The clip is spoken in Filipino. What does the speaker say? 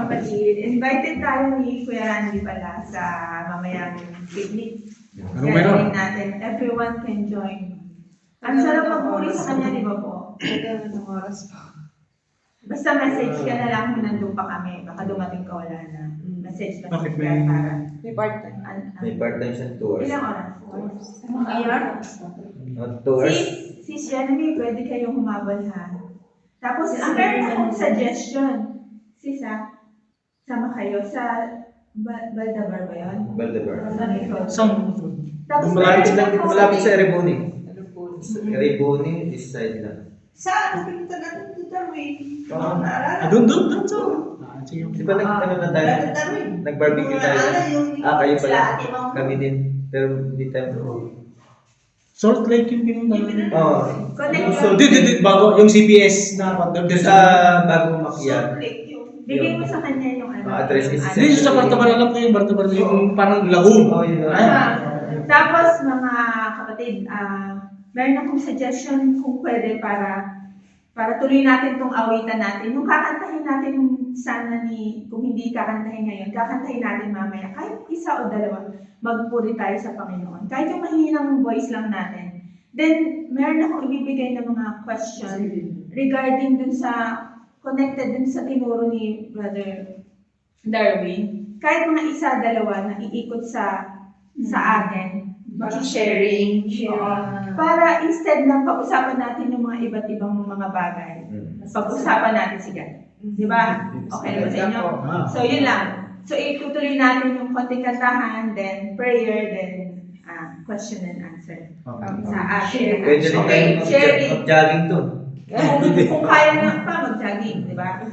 kapatid, invited tayo ni Kuya Randy pala sa mamayang picnic. Anong meron? Gathering natin. Everyone can join. Ang sarap magpuri sa kanya, di ba po? Nagkaroon ng oras pa. Basta message ka na lang kung nandun pa kami. Baka dumating ka wala na. Message Bakit ka may- para. May part-time. May part-time siya 2 hours. Ilang oras? Iyon? Not 2 hours. Si Jeremy, pwede kayong humabol ha. Tapos, ang meron akong suggestion. Sis sama kayo sa Baldabar ba yun? Baldabar. Sa likod. Saan? Tapos, Malapit meron akong malapit sa Ereboni. Ano po? Ereboni, this side lang. Saan? Pinunta natin to Darwin. Oo. Naalala? Doon. So. Sige. Di ba ano na tayo? Dati Darwin. Nag-barbecue tayo. Naalala yung... Kayo pala. Sila, Ate Ma'am. Kami din. Pero hindi tayo. Salt Lake yung pinunta. Oo. Connect. Di, bago. Yung CPS na Doon sa bagong makyat. Bigay mo sa kanya yung ano. Address is- Hindi, sa Bartabar, alam ko yung Bartabar, yung parang lagoon. Oo, yun. Tapos mga kapatid, meron akong suggestion kung pwede para tuloy natin tong awitan natin. Yung kakantahin natin sana kung hindi kakantahin ngayon, kakantahin natin mamaya. Kahit isa o dalawa, magpuri tayo sa Panginoon. Kahit yung mahinang voice lang natin. Then, meron akong ibibigay na mga question regarding dun sa connected dun sa tinuro ni Brother Darwin. Kahit mga isa, dalawa na iikot sa atin. Sharing. Para instead na pag-usapan natin yung mga iba't ibang mga bagay, pag-usapan natin si God. Di ba? Okay na ba sa inyo? So, yun lang. So, itutuloy natin yung konting kantahan, then prayer, then question and answer. Sa atin. Pwede rin Okay, tayo sharing. mag-jogging to. Kung kaya na pa, mag-jogging, di ba?